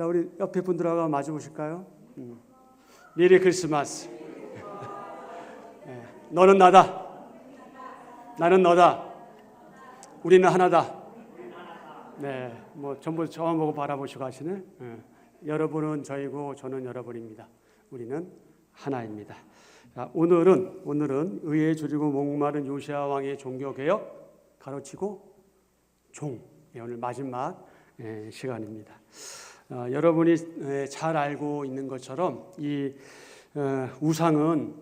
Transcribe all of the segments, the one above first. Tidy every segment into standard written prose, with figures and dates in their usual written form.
자, 우리 옆에 분들하고 마주 보실까요? 메리 크리스마스. 네. 너는 나다. 나는 너다. 우리는 하나다. 네, 뭐 전부 저만 보고 바라보시고 하시네. 여러분은 저이고 저는 여러분입니다. 우리는 하나입니다. 자, 오늘은 의에 줄이고 목마른 요시야 왕의 종교 개혁 가로치고 종. 오늘 마지막 시간입니다. 여러분이 잘 알고 있는 것처럼 이 우상은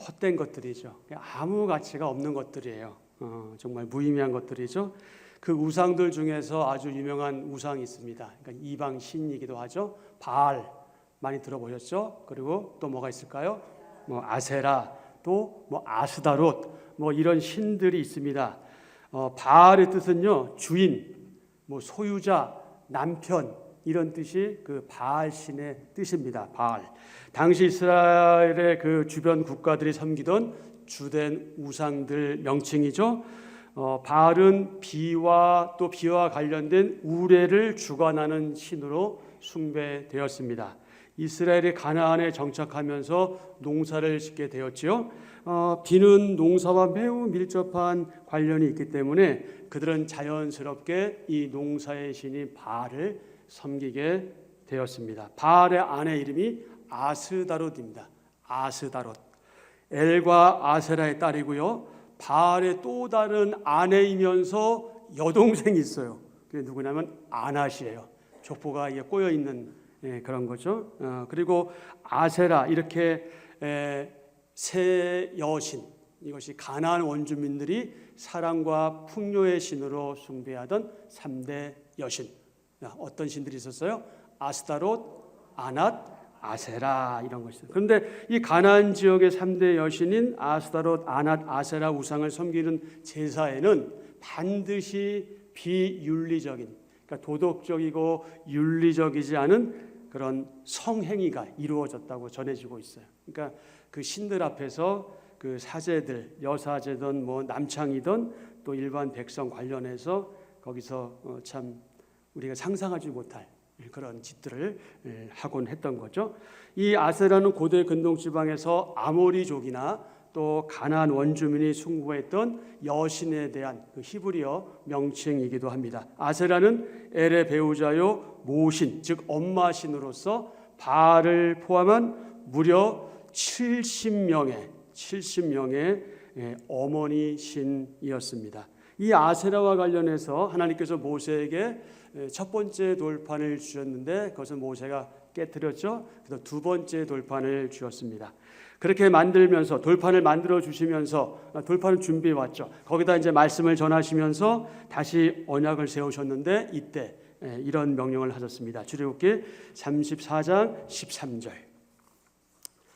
헛된 것들이죠. 아무 가치가 없는 것들이에요. 정말 무의미한 것들이죠. 그 우상들 중에서 아주 유명한 우상이 있습니다. 그러니까 이방 신이기도 하죠. 바알 많이 들어보셨죠? 그리고 또 뭐가 있을까요? 뭐 아세라, 또 뭐 아스다롯, 뭐 이런 신들이 있습니다. 바알의 뜻은요, 주인, 뭐 소유자, 남편 이런 뜻이 그 바알 신의 뜻입니다. 바알. 당시 이스라엘의 그 주변 국가들이 섬기던 주된 우상들 명칭이죠. 바알은 비와 또 비와 관련된 우레를 주관하는 신으로 숭배되었습니다. 이스라엘이 가나안에 정착하면서 농사를 짓게 되었지요. 비는 농사와 매우 밀접한 관련이 있기 때문에 그들은 자연스럽게 이 농사의 신인 바알을 섬기게 되었습니다. 바알의 아내 이름이 아스다롯입니다. 아스다롯. 엘과 아세라의 딸이고요. 바알의 또 다른 아내이면서 여동생이 있어요. 그게 누구냐면 아낫이에요. 족보가 꼬여 있는 그런 거죠. 그리고 아세라 이렇게 세 여신, 이것이 가나안 원주민들이 사랑과 풍요의 신으로 숭배하던 3대 여신. 어떤 신들이 있었어요? 아스타롯, 아낫, 아세라 이런 것이죠. 그런데 이 가나안 지역의 3대 여신인 아스타롯, 아낫, 아세라 우상을 섬기는 제사에는 반드시 비윤리적인, 그러니까 도덕적이고 윤리적이지 않은 그런 성행위가 이루어졌다고 전해지고 있어요. 그러니까 그 신들 앞에서 그 사제들, 여사제든 뭐 남창이든 또 일반 백성 관련해서 거기서 참 우리가 상상하지 못할 그런 짓들을 하곤 했던 거죠. 이 아세라는 고대 근동 지방에서 아모리족이나 또 가나안 원주민이 숭배했던 여신에 대한 그 히브리어 명칭이기도 합니다. 아세라는 엘의 배우자요 모신, 즉 엄마신으로서 바알을 포함한 무려 70명의 어머니 신이었습니다. 이 아세라와 관련해서 하나님께서 모세에게 첫 번째 돌판을 주셨는데 그것은 모세가 깨뜨렸죠. 그래서 두 번째 돌판을 주었습니다. 그렇게 만들면서 돌판을 만들어 주시면서 돌판을 준비해 왔죠. 거기다 이제 말씀을 전하시면서 다시 언약을 세우셨는데 이때 이런 명령을 하셨습니다. 출애굽기 34장 13절.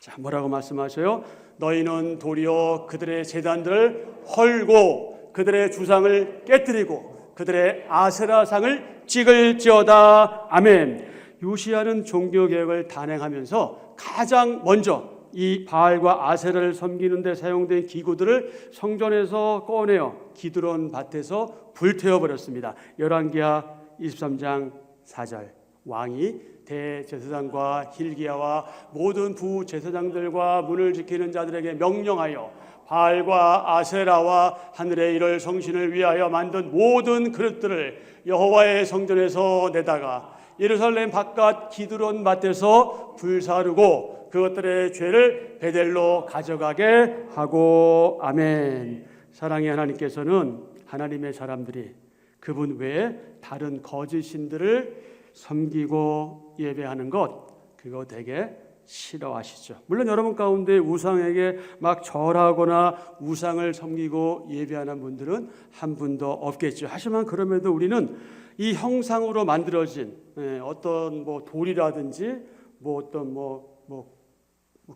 자, 뭐라고 말씀하셔요? 너희는 도리어 그들의 제단들을 헐고 그들의 주상을 깨뜨리고 그들의 아세라상을 찍을지어다. 아멘. 요시야는 종교개혁을 단행하면서 가장 먼저 이 바알과 아세라를 섬기는 데 사용된 기구들을 성전에서 꺼내어 기드론 밭에서 불태워버렸습니다. 열왕기하 23장 4절. 왕이 대제사장과 hil기야와 모든 부제사장들과 문을 지키는 자들에게 명령하여 바알과 아세라와 하늘의 일월 성신을 위하여 만든 모든 그릇들을 여호와의 성전에서 내다가 예루살렘 바깥 기드론 밭에서 불사르고 그것들의 죄를 베델로 가져가게 하고. 아멘. 사랑의 하나님께서는 하나님의 사람들이 그분 외에 다른 거짓 신들을 섬기고 예배하는 것, 그거 되게 싫어하시죠. 물론 여러분 가운데 우상에게 막 절하거나 우상을 섬기고 예배하는 분들은 한 분도 없겠죠. 하지만 그럼에도 우리는 이 형상으로 만들어진 어떤 뭐 돌이라든지 뭐 어떤 뭐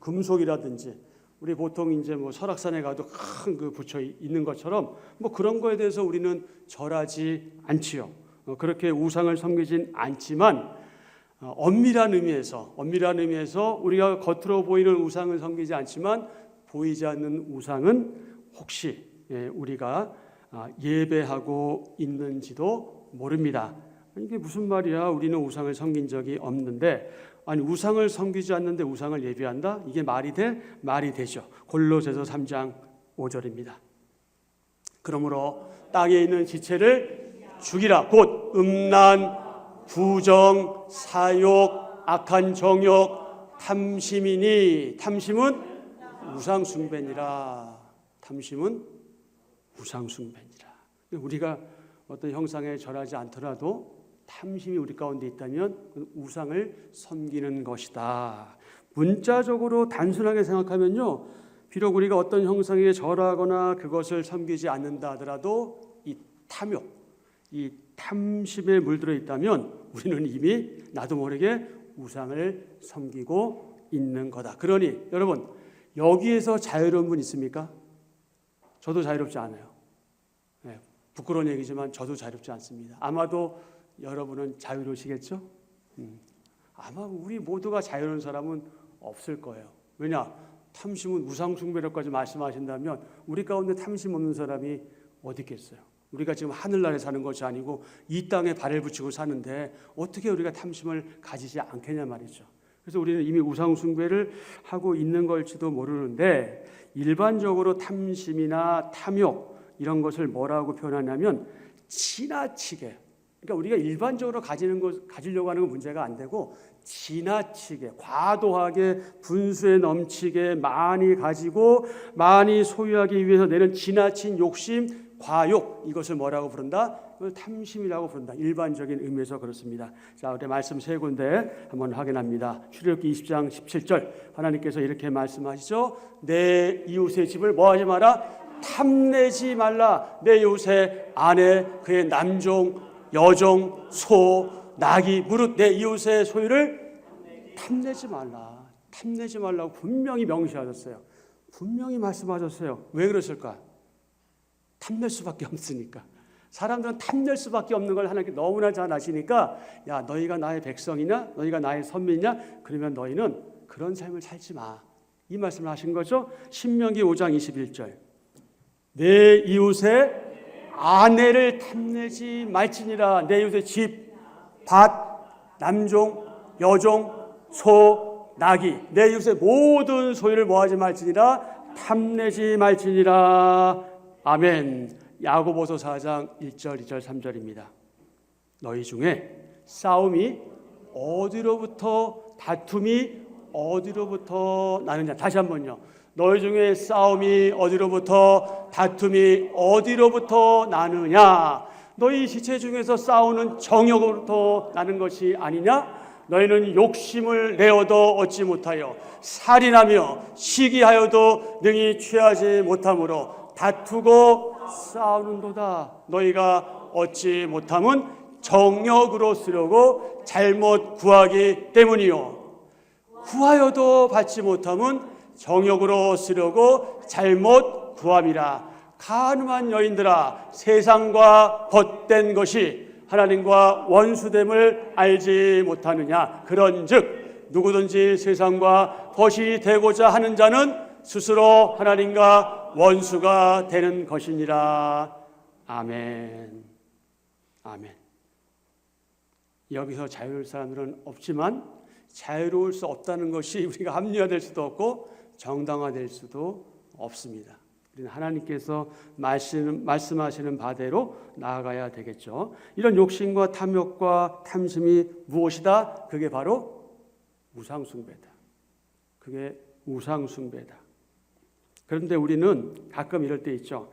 금속이라든지 우리 보통 이제 뭐 설악산에 가도 큰 그 붙여 있는 것처럼 뭐 그런 거에 대해서 우리는 절하지 않지요. 그렇게 우상을 섬기진 않지만 엄밀한 의미에서 우리가 겉으로 보이는 우상을 섬기지 않지만 보이지 않는 우상은 혹시 우리가 예배하고 있는지도 모릅니다. 아니 이게 무슨 말이야? 우리는 우상을 섬긴 적이 없는데, 아니 우상을 섬기지 않는데 우상을 예배한다? 이게 말이 돼? 말이 되죠. 골로새서 3장 5절입니다. 그러므로 땅에 있는 지체를 죽이라. 곧 음란, 부정, 사욕, 악한 정욕, 탐심이니. 탐심은 우상 숭배니라. 탐심은 우상 숭배니라. 우리가 어떤 형상에 절하지 않더라도 탐심이 우리 가운데 있다면 우상을 섬기는 것이다. 문자적으로 단순하게 생각하면요, 비록 우리가 어떤 형상에 절하거나 그것을 섬기지 않는다 하더라도 이 탐욕, 이 탐심에 물들어 있다면 우리는 이미 나도 모르게 우상을 섬기고 있는 거다. 그러니 여러분, 여기에서 자유로운 분 있습니까? 저도 자유롭지 않아요. 네, 부끄러운 얘기지만 저도 자유롭지 않습니다. 아마도 여러분은 자유로우시겠죠? 아마 우리 모두가 자유로운 사람은 없을 거예요. 왜냐? 탐심은 우상숭배라고까지 말씀하신다면 우리 가운데 탐심 없는 사람이 어디 있겠어요? 우리가 지금 하늘나라에 사는 것이 아니고 이 땅에 발을 붙이고 사는데 어떻게 우리가 탐심을 가지지 않겠냐 말이죠. 그래서 우리는 이미 우상숭배를 하고 있는 걸지도 모르는데, 일반적으로 탐심이나 탐욕 이런 것을 뭐라고 표현하냐면 지나치게, 그러니까 우리가 일반적으로 가지려고 하는 건 문제가 안 되고 지나치게, 과도하게, 분수에 넘치게 많이 가지고 많이 소유하기 위해서 내는 지나친 욕심, 과욕, 이것을 뭐라고 부른다? 이걸 탐심이라고 부른다. 일반적인 의미에서 그렇습니다. 자, 우리 말씀 세 군데 한번 확인합니다. 출애굽기 20장 17절 하나님께서 이렇게 말씀하시죠. 내 이웃의 집을 뭐하지 마라? 탐내지 말라. 내 이웃의 아내, 그의 남종, 여종, 소, 나귀, 무릇 내 이웃의 소유를 탐내지 말라. 탐내지 말라고 분명히 명시하셨어요. 분명히 말씀하셨어요. 왜 그러실까? 탐낼 수밖에 없으니까. 사람들은 탐낼 수밖에 없는 걸 하나님께 너무나 잘 아시니까, 야, 너희가 나의 백성이냐? 너희가 나의 선민이냐? 그러면 너희는 그런 삶을 살지 마. 이 말씀을 하신 거죠. 신명기 5장 21절. 내 이웃의 아내를 탐내지 말지니라. 내 이웃의 집, 밭, 남종, 여종, 소, 나귀, 내 이웃의 모든 소유를 뭐하지 말지니라. 탐내지 말지니라. 아멘. 야고보서 4장 1절, 2절, 3절입니다. 너희 중에 싸움이 어디로부터, 다툼이 어디로부터 나느냐. 다시 한번요. 너희 중에 싸움이 어디로부터, 다툼이 어디로부터 나느냐. 너희 지체 중에서 싸우는 정욕으로부터 나는 것이 아니냐. 너희는 욕심을 내어도 얻지 못하여 살인하며 시기하여도 능히 취하지 못하므로 다투고 싸우는도다. 너희가 얻지 못함은 정욕으로 쓰려고 잘못 구하기 때문이요. 구하여도 받지 못함은 정욕으로 쓰려고 잘못 구함이라. 간음한 여인들아, 세상과 벗된 것이 하나님과 원수됨을 알지 못하느냐. 그런즉 누구든지 세상과 벗이 되고자 하는 자는 스스로 하나님과 원수가 되는 것이니라. 아멘. 아멘. 여기서 자유로울 사람들은 없지만 자유로울 수 없다는 것이 우리가 합리화될 수도 없고 정당화될 수도 없습니다. 우리는 하나님께서 말씀하시는 바대로 나아가야 되겠죠. 이런 욕심과 탐욕과 탐심이 무엇이다? 그게 바로 우상숭배다. 그게 우상숭배다. 그런데 우리는 가끔 이럴 때 있죠.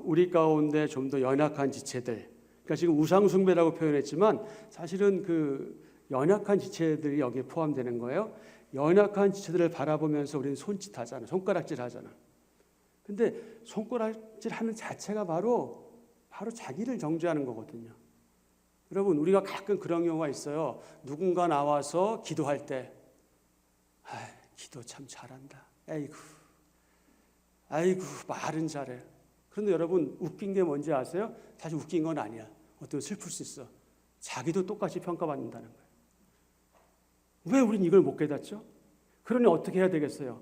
우리 가운데 좀 더 연약한 지체들, 그러니까 지금 우상숭배라고 표현했지만 사실은 그 연약한 지체들이 여기에 포함되는 거예요. 연약한 지체들을 바라보면서 우리는 손짓하잖아, 손가락질 하잖아. 근데 손가락질 하는 자체가 바로 자기를 정죄하는 거거든요. 여러분, 우리가 가끔 그런 경우가 있어요. 누군가 나와서 기도할 때, 기도 참 잘한다. 아이고 말은 잘해. 그런데 여러분, 웃긴 게 뭔지 아세요? 사실 웃긴 건 아니야. 어떤 슬플 수 있어. 자기도 똑같이 평가받는다는 거예요. 왜 우린 이걸 못 깨닫죠? 그러니 어떻게 해야 되겠어요?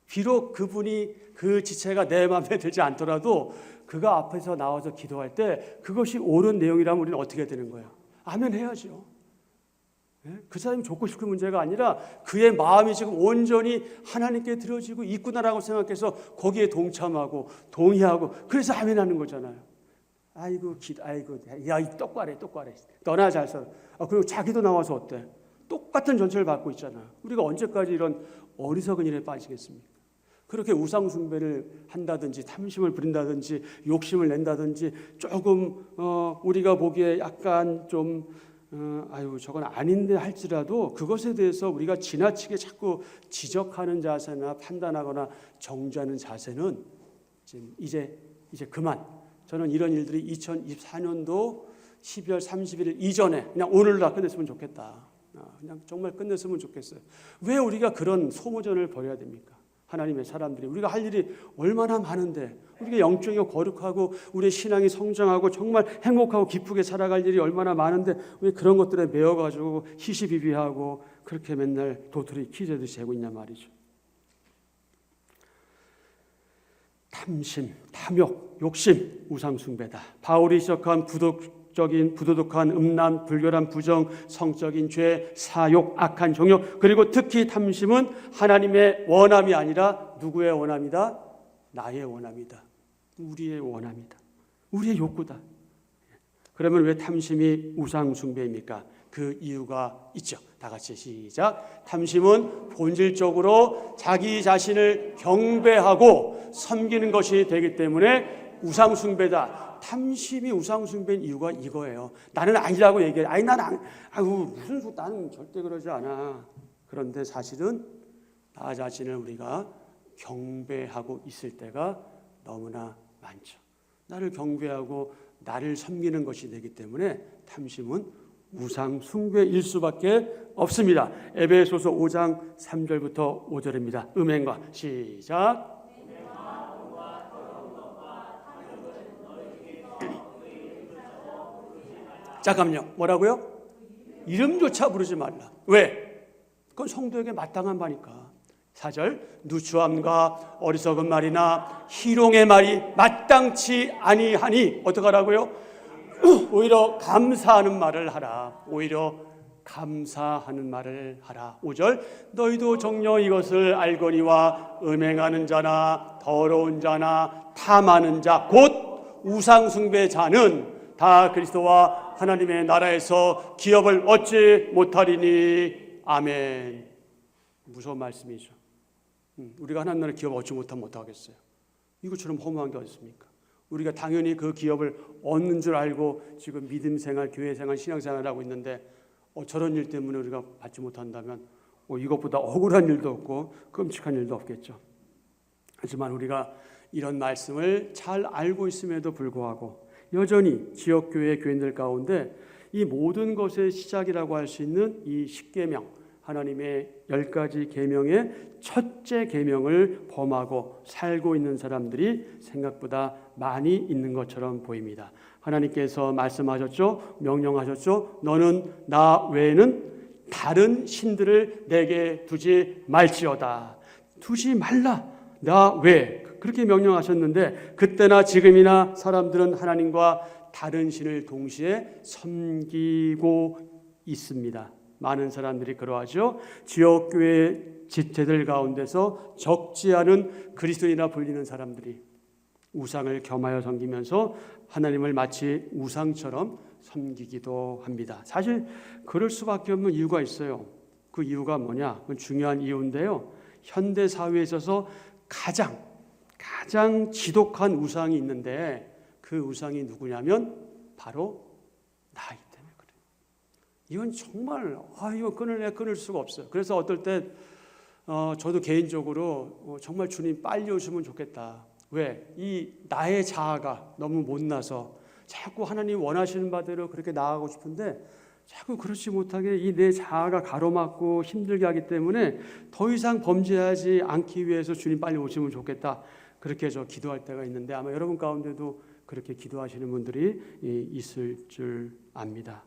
비록 그분이, 그 지체가 내 마음에 들지 않더라도 그가 앞에서 나와서 기도할 때 그것이 옳은 내용이라면 우리는 어떻게 해야 되는 거예요? 아멘 해야죠. 그 사람이 좋고 싶은 문제가 아니라 그의 마음이 지금 온전히 하나님께 드려지고 있구나라고 생각해서 거기에 동참하고 동의하고 그래서 아멘하는 거잖아요. 아이고 야 똑바래 너나 잘 살아. 그리고 자기도 나와서 어때? 똑같은 전체를 받고 있잖아요. 우리가 언제까지 이런 어리석은 일에 빠지겠습니까? 그렇게 우상 숭배를 한다든지 탐심을 부린다든지 욕심을 낸다든지 조금 우리가 보기에 약간 좀 저건 아닌데 할지라도 그것에 대해서 우리가 지나치게 자꾸 지적하는 자세나 판단하거나 정죄하는 자세는 이제 그만. 저는 이런 일들이 2024년도 12월 31일 이전에 그냥 오늘로 다 끝냈으면 좋겠다. 그냥 정말 끝냈으면 좋겠어요. 왜 우리가 그런 소모전을 벌여야 됩니까? 하나님의 사람들이 우리가 할 일이 얼마나 많은데 우리가 영적이고 거룩하고 우리의 신앙이 성장하고 정말 행복하고 기쁘게 살아갈 일이 얼마나 많은데 왜 그런 것들에 매여가지고 희시비비하고 그렇게 맨날 도토리 키재듯이 하고 있냐 말이죠. 탐심, 탐욕, 욕심, 우상숭배다. 바울이 시작한 부도덕한 음란, 불결한 부정, 성적인 죄, 사욕, 악한 정욕, 그리고 특히 탐심은 하나님의 원함이 아니라 누구의 원함이다? 나의 원함이다. 우리의 원함이다. 우리의 욕구다. 그러면 왜 탐심이 우상숭배입니까? 그 이유가 있죠. 다 같이 시작. 탐심은 본질적으로 자기 자신을 경배하고 섬기는 것이 되기 때문에 우상숭배다. 탐심이 우상숭배인 이유가 이거예요. 나는 아니라고 얘기해. 나는 절대 그러지 않아. 그런데 사실은 나 자신을 우리가 경배하고 있을 때가 너무나 많죠. 나를 경배하고 나를 섬기는 것이 되기 때문에 탐심은 우상숭배일 수밖에 없습니다. 에베소서 5장 3절부터 5절입니다. 음행과 시작. 잠깐만요. 뭐라고요? 이름조차 부르지 말라. 왜? 그건 성도에게 마땅한 바니까. 4절. 누추함과 어리석은 말이나 희롱의 말이 마땅치 아니하니 어떡하라고요? 오히려 감사하는 말을 하라. 오히려 감사하는 말을 하라. 5절. 너희도 정녕 이것을 알거니와 음행하는 자나 더러운 자나 탐하는 자 곧 우상숭배자는 다 그리스도와 하나님의 나라에서 기업을 얻지 못하리니. 아멘. 무서운 말씀이죠. 우리가 하나님 나라의 기업을 얻지 못하면 어떡하겠어요? 이것처럼 허무한 게 어디 있습니까? 우리가 당연히 그 기업을 얻는 줄 알고 지금 믿음 생활, 교회 생활, 신앙 생활을 하고 있는데 저런 일 때문에 우리가 받지 못한다면 이것보다 억울한 일도 없고 끔찍한 일도 없겠죠. 하지만 우리가 이런 말씀을 잘 알고 있음에도 불구하고 여전히 지역교회 교인들 가운데 이 모든 것의 시작이라고 할 수 있는 이 십계명, 하나님의 10가지 계명의 첫째 계명을 범하고 살고 있는 사람들이 생각보다 많이 있는 것처럼 보입니다. 하나님께서 말씀하셨죠? 명령하셨죠? 너는 나 외에는 다른 신들을 내게 두지 말지어다. 두지 말라. 나 외. 그렇게 명령하셨는데 그때나 지금이나 사람들은 하나님과 다른 신을 동시에 섬기고 있습니다. 많은 사람들이 그러하죠. 지역교회 지체들 가운데서 적지 않은 그리스도인이라 불리는 사람들이 우상을 겸하여 섬기면서 하나님을 마치 우상처럼 섬기기도 합니다. 사실 그럴 수밖에 없는 이유가 있어요. 그 이유가 뭐냐? 그건 중요한 이유인데요. 현대 사회에 있어서 가장 지독한 우상이 있는데 그 우상이 누구냐면 바로 나이기 때문에 그래요. 이건 정말 이거 끊을 수가 없어요. 그래서 어떨 때 저도 개인적으로 정말 주님 빨리 오시면 좋겠다. 왜? 이 나의 자아가 너무 못나서 자꾸 하나님 원하시는 바대로 그렇게 나아가고 싶은데 자꾸 그렇지 못하게 이 내 자아가 가로막고 힘들게 하기 때문에 더 이상 범죄하지 않기 위해서 주님 빨리 오시면 좋겠다. 그렇게 저 기도할 때가 있는데 아마 여러분 가운데도 그렇게 기도하시는 분들이 있을 줄 압니다.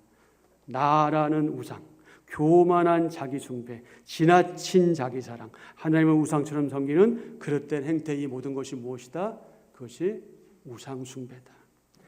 나라는 우상, 교만한 자기 숭배, 지나친 자기 사랑, 하나님을 우상처럼 섬기는 그릇된 행태, 이 모든 것이 무엇이다? 그것이 우상 숭배다.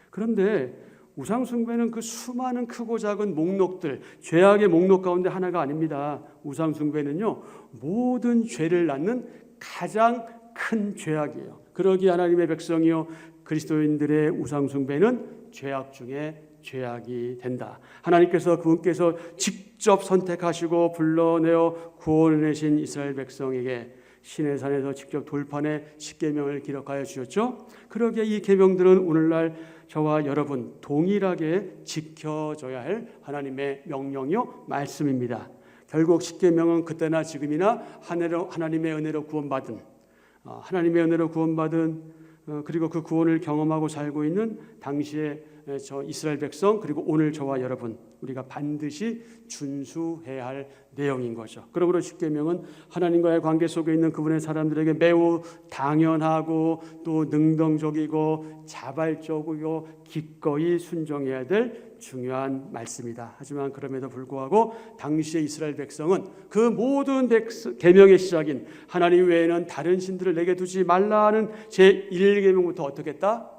그런데 우상 숭배는 그 수많은 크고 작은 목록들, 죄악의 목록 가운데 하나가 아닙니다. 우상 숭배는요, 모든 죄를 낳는 가장 큰 죄악이에요. 그러기에 하나님의 백성이요, 그리스도인들의 우상 숭배는 죄악 중에 죄악이 된다. 하나님께서 그분께서 직접 선택하시고 불러내어 구원해내신 이스라엘 백성에게 시내산에서 직접 돌판에 십계명을 기록하여 주셨죠. 그러기에 이 계명들은 오늘날 저와 여러분 동일하게 지켜져야 할 하나님의 명령이요 말씀입니다. 결국 십계명은 그때나 지금이나 하나님의 은혜로 구원받은 그리고 그 구원을 경험하고 살고 있는 당시의 저 이스라엘 백성 그리고 오늘 저와 여러분 우리가 반드시 준수해야 할 내용인 거죠. 그러므로 십계명은 하나님과의 관계 속에 있는 그분의 사람들에게 매우 당연하고 또 능동적이고 자발적이고 기꺼이 순종해야 될 중요한 말씀이다. 하지만 그럼에도 불구하고 당시의 이스라엘 백성은 그 모든 계명의 시작인 하나님 외에는 다른 신들을 내게 두지 말라 하는 제1계명부터 어떻게 했다?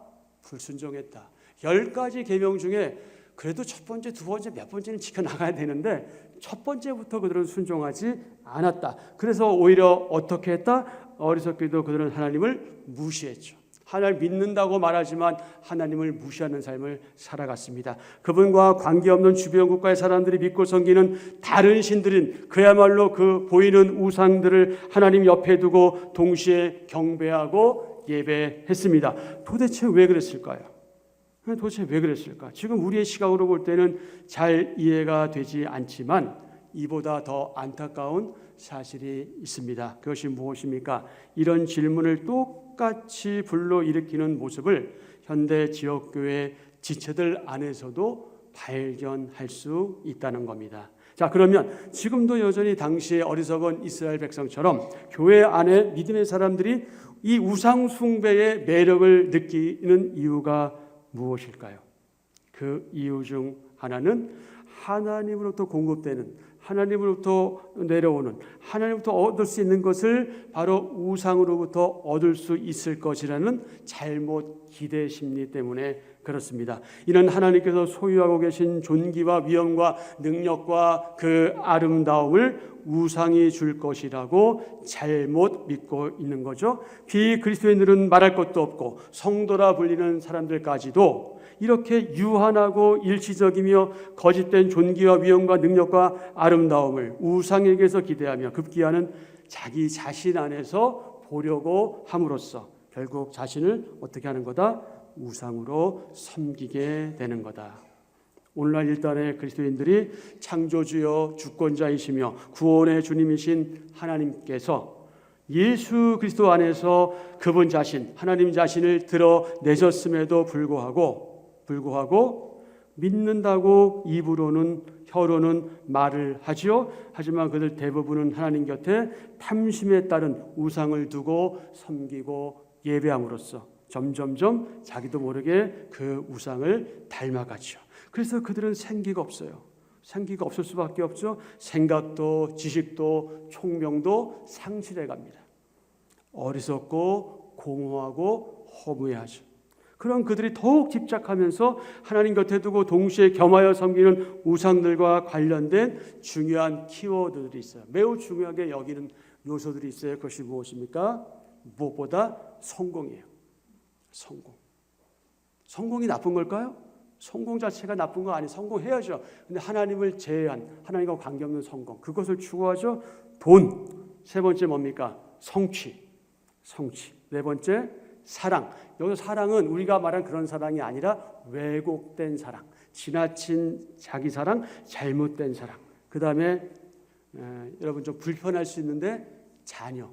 불순종했다. 10가지 계명 중에 그래도 첫 번째, 두 번째, 몇 번째는 지켜나가야 되는데 첫 번째부터 그들은 순종하지 않았다. 그래서 오히려 어떻게 했다? 어리석게도 그들은 하나님을 무시했죠. 하나님을 믿는다고 말하지만 하나님을 무시하는 삶을 살아갔습니다. 그분과 관계없는 주변 국가의 사람들이 믿고 섬기는 다른 신들인 그야말로 그 보이는 우상들을 하나님 옆에 두고 동시에 경배하고 예배했습니다. 도대체 왜 그랬을까요? 도대체 왜 그랬을까? 지금 우리의 시각으로 볼 때는 잘 이해가 되지 않지만 이보다 더 안타까운 사실이 있습니다. 그것이 무엇입니까? 이런 질문을 똑같이 불러일으키는 모습을 현대 지역교회 지체들 안에서도 발견할 수 있다는 겁니다. 자, 그러면 지금도 여전히 당시의 어리석은 이스라엘 백성처럼 교회 안에 믿음의 사람들이 이 우상 숭배의 매력을 느끼는 이유가 무엇일까요? 그 이유 중 하나는 하나님으로부터 공급되는, 하나님으로부터 내려오는, 하나님으로부터 얻을 수 있는 것을 바로 우상으로부터 얻을 수 있을 것이라는 잘못 기대 심리 때문에 그렇습니다. 이는 하나님께서 소유하고 계신 존귀와 위엄과 능력과 그 아름다움을 우상이 줄 것이라고 잘못 믿고 있는 거죠. 비그리스도인들은 말할 것도 없고 성도라 불리는 사람들까지도 이렇게 유한하고 일시적이며 거짓된 존귀와 위엄과 능력과 아름다움을 우상에게서 기대하며 급기야는 자기 자신 안에서 보려고 함으로써 결국 자신을 어떻게 하는 거다? 우상으로 섬기게 되는 거다. 오늘날 일단의 그리스도인들이 창조주여 주권자이시며 구원의 주님이신 하나님께서 예수 그리스도 안에서 그분 자신, 하나님 자신을 드러내셨음에도 불구하고 믿는다고 입으로는 혀로는 말을 하지요. 하지만 그들 대부분은 하나님 곁에 탐심에 따른 우상을 두고 섬기고 예배함으로써 점점점 자기도 모르게 그 우상을 닮아가죠. 그래서 그들은 생기가 없어요. 생기가 없을 수밖에 없죠. 생각도 지식도 총명도 상실해 갑니다. 어리석고 공허하고 허무해하죠. 그런 그들이 더욱 집착하면서 하나님 곁에 두고 동시에 겸하여 섬기는 우상들과 관련된 중요한 키워드들이 있어요. 매우 중요하게 여기는 요소들이 있어요. 그것이 무엇입니까? 무엇보다 성공이에요. 성공이 나쁜 걸까요? 성공 자체가 나쁜 거 아니에요. 성공해야죠. 근데 하나님을 제외한, 하나님과 관계없는 성공, 그것을 추구하죠. 돈. 세 번째 뭡니까? 성취. 네 번째 사랑. 여기서 사랑은 우리가 말한 그런 사랑이 아니라 왜곡된 사랑, 지나친 자기 사랑, 잘못된 사랑. 그 다음에 여러분 좀 불편할 수 있는데 자녀.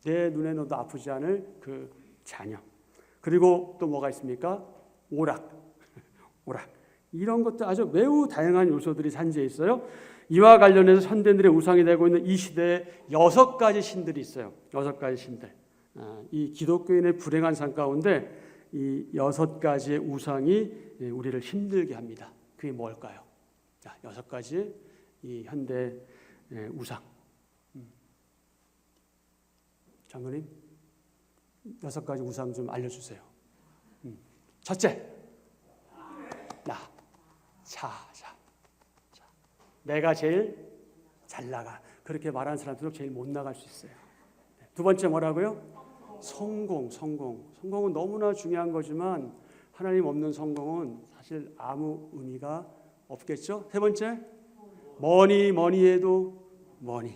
내 눈에 넣어도 아프지 않을 그 자녀. 그리고 또 뭐가 있습니까? 오락. 이런 것도 아주 매우 다양한 요소들이 산재해 있어요. 이와 관련해서 현대인들의 우상이 되고 있는 이 시대에 6가지 신들이 있어요. 6가지 신들. 이 기독교인의 불행한 삶 가운데 이 6가지의 우상이 우리를 힘들게 합니다. 그게 뭘까요? 자, 6가지 이 현대 우상. 장로님, 6가지 우상 좀 알려주세요. 첫째, 나. 자. 내가 제일 잘 나가. 그렇게 말하는 사람들은 제일 못 나갈 수 있어요. 두 번째 뭐라고요? 성공. 성공은 너무나 중요한 거지만 하나님 없는 성공은 사실 아무 의미가 없겠죠. 세 번째, 머니 해도 머니.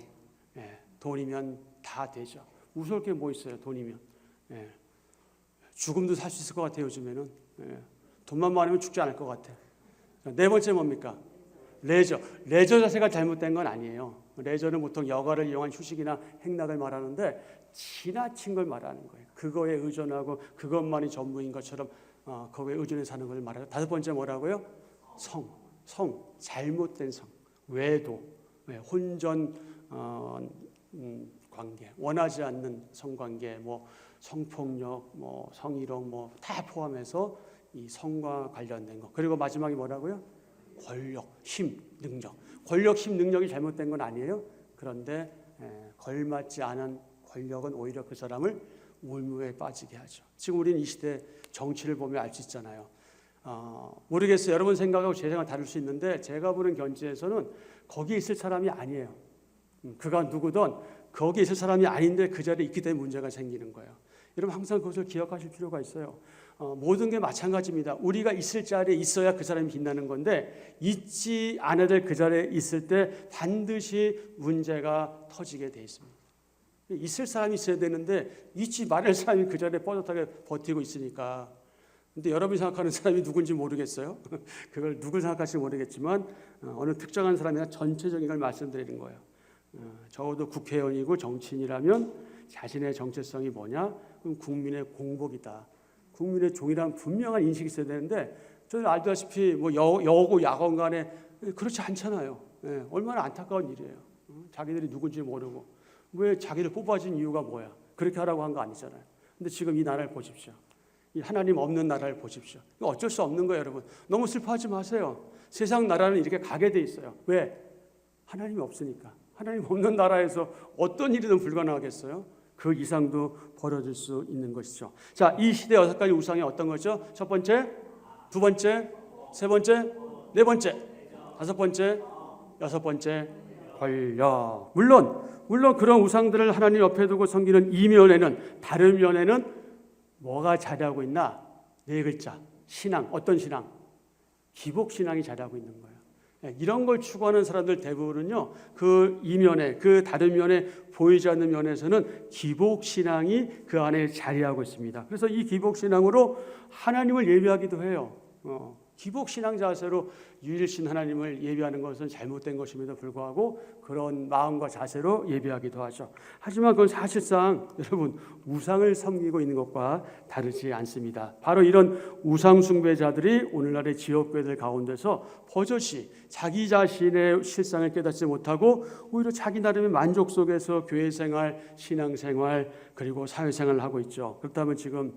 돈이면 다 되죠. 무서울 게 뭐 있어요, 돈이면. 죽음도 살 수 있을 것 같아요, 요즘에는. 돈만 많으면 죽지 않을 것 같아. 네 번째 뭡니까? 레저 자체가 잘못된 건 아니에요. 레저는 보통 여가를 이용한 휴식이나 행락을 말하는데 지나친 걸 말하는 거예요. 그거에 의존하고 그것만이 전부인 것처럼 그거에 의존해 사는 걸 말해요. 다섯 번째 뭐라고요? 성, 잘못된 성, 외도, 혼전 관계, 원하지 않는 성관계, 뭐 성폭력, 뭐 성희롱, 뭐 다 포함해서 이 성과 관련된 거. 그리고 마지막에 뭐라고요? 권력, 힘, 능력. 권력, 힘, 능력이 잘못된 건 아니에요. 그런데 걸맞지 않은 권력은 오히려 그 사람을 울무에 빠지게 하죠. 지금 우리는 이 시대 정치를 보면 알 수 있잖아요. 모르겠어요. 여러분 생각하고 제 생각 다를 수 있는데 제가 보는 견지에서는 거기 있을 사람이 아니에요. 그가 누구든 거기 있을 사람이 아닌데 그 자리에 있기 때문에 문제가 생기는 거예요. 여러분 항상 그것을 기억하실 필요가 있어요. 모든 게 마찬가지입니다. 우리가 있을 자리에 있어야 그 사람이 빛나는 건데 있지 않아야 될 그 자리에 있을 때 반드시 문제가 터지게 돼 있습니다. 있을 사람이 있어야 되는데 있지 말할 사람이 그 자리에 뻣뻣하게 버티고 있으니까. 근데 여러분이 생각하는 사람이 누군지 모르겠어요. 그걸 누굴 생각할지 모르겠지만 어느 특정한 사람이나 전체적인 걸 말씀드리는 거예요. 적어도 국회의원이고 정치인이라면 자신의 정체성이 뭐냐? 그럼 국민의 공복이다. 국민의 종이란 분명한 인식이 있어야 되는데 저는 알다시피 뭐 여고 야건 간에 그렇지 않잖아요. 얼마나 안타까운 일이에요. 자기들이 누군지 모르고 왜 자기를 뽑아준 이유가 뭐야? 그렇게 하라고 한 거 아니잖아요. 근데 지금 이 나라를 보십시오. 이 하나님 없는 나라를 보십시오. 이거 어쩔 수 없는 거예요, 여러분. 너무 슬퍼하지 마세요. 세상 나라는 이렇게 가게 돼 있어요. 왜? 하나님이 없으니까. 하나님 없는 나라에서 어떤 일이든 불가능하겠어요? 그 이상도 벌어질 수 있는 것이죠. 자, 이 시대 6가지 우상이 어떤 거죠? 첫 번째, 두 번째, 세 번째, 네 번째, 다섯 번째, 여섯 번째, 권력. 물론 그런 우상들을 하나님 옆에 두고 섬기는 이면에는, 다른 면에는 뭐가 자리하고 있나? 네 글자, 신앙. 어떤 신앙? 기복신앙이 자리하고 있는 거예요. 이런 걸 추구하는 사람들 대부분은요, 그 이면에, 그 다른 면에 보이지 않는 면에서는 기복신앙이 그 안에 자리하고 있습니다. 그래서 이 기복신앙으로 하나님을 예배하기도 해요. 기복신앙 자세로 유일신 하나님을 예배하는 것은 잘못된 것임에도 불구하고 그런 마음과 자세로 예배하기도 하죠. 하지만 그건 사실상 여러분 우상을 섬기고 있는 것과 다르지 않습니다. 바로 이런 우상 숭배자들이 오늘날의 지역교회들 가운데서 버젓이 자기 자신의 실상을 깨닫지 못하고 오히려 자기 나름의 만족 속에서 교회생활, 신앙생활 그리고 사회생활을 하고 있죠. 그렇다면 지금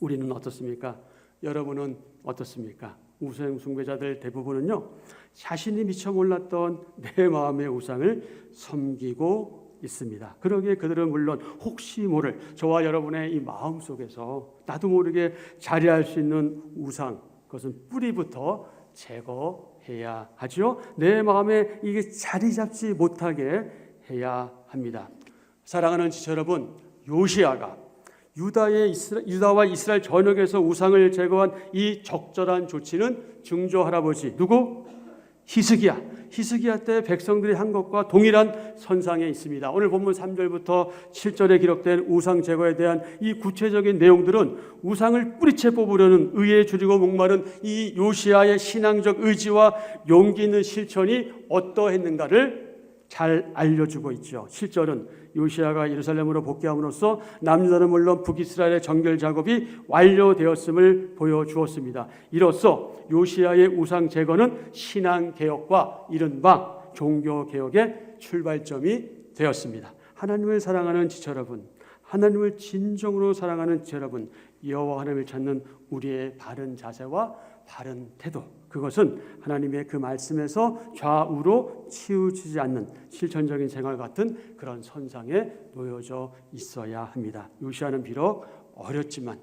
우리는 어떻습니까? 여러분은 어떻습니까? 우상 숭배자들 대부분은요, 자신이 미처 몰랐던 내 마음의 우상을 섬기고 있습니다. 그러기에 그들은 물론 혹시 모를 저와 여러분의 이 마음 속에서 나도 모르게 자리할 수 있는 우상, 그것은 뿌리부터 제거해야 하죠. 내 마음에 이게 자리 잡지 못하게 해야 합니다. 사랑하는 지체 여러분, 요시야가 유다와 이스라엘 전역에서 우상을 제거한 이 적절한 조치는 증조 할아버지 누구? 히스기야 때 백성들이 한 것과 동일한 선상에 있습니다. 오늘 본문 3절부터 7절에 기록된 우상 제거에 대한 이 구체적인 내용들은 우상을 뿌리채 뽑으려는 의에 줄이고 목마른 이 요시야의 신앙적 의지와 용기 있는 실천이 어떠했는가를 잘 알려주고 있죠. 7절은 요시야가 예루살렘으로 복귀함으로써 남유다는 물론 북이스라엘의 정결 작업이 완료되었음을 보여주었습니다. 이로써 요시야의 우상 제거는 신앙개혁과 이른바 종교개혁의 출발점이 되었습니다. 하나님을 사랑하는 지체 여러분, 하나님을 진정으로 사랑하는 지체 여러분, 여호와 하나님을 찾는 우리의 바른 자세와 바른 태도, 그것은 하나님의 그 말씀에서 좌우로 치우치지 않는 실천적인 생활 같은 그런 선상에 놓여져 있어야 합니다. 요시야는 비록 어렸지만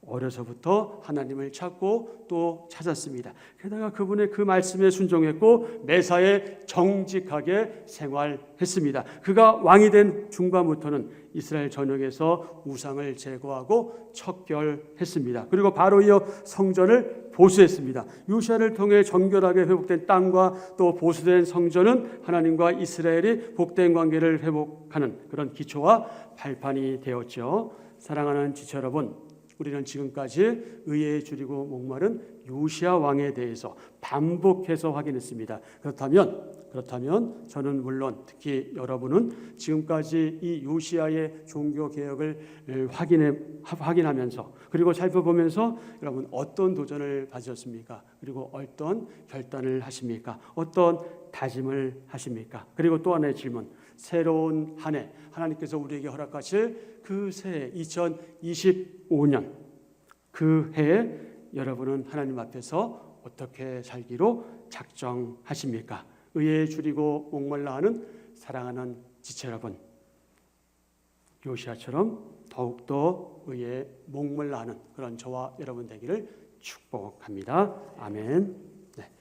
어려서부터 하나님을 찾고 또 찾았습니다. 게다가 그분의 그 말씀에 순종했고 매사에 정직하게 생활했습니다. 그가 왕이 된 중반부터는 이스라엘 전역에서 우상을 제거하고 척결했습니다. 그리고 바로 이어 성전을 보수했습니다. 요시야를 통해 정결하게 회복된 땅과 또 보수된 성전은 하나님과 이스라엘이 복된 관계를 회복하는 그런 기초와 발판이 되었죠. 사랑하는 지체 여러분, 우리는 지금까지 의에 줄이고 목마른 요시야 왕에 대해서 반복해서 확인했습니다. 그렇다면 저는 물론 특히 여러분은 지금까지 이 요시야의 종교 개혁을 확인하면서 그리고 살펴보면서 여러분 어떤 도전을 가지셨습니까? 그리고 어떤 결단을 하십니까? 어떤 다짐을 하십니까? 그리고 또 하나의 질문, 새로운 한 해 하나님께서 우리에게 허락하실 그 새해 2025년 그 해에 여러분은 하나님 앞에서 어떻게 살기로 작정하십니까? 의에 줄이고 목말라 하는 사랑하는 지체 여러분, 요시야처럼 더욱더 의에 목말라 하는 그런 저와 여러분 되기를 축복합니다. 아멘.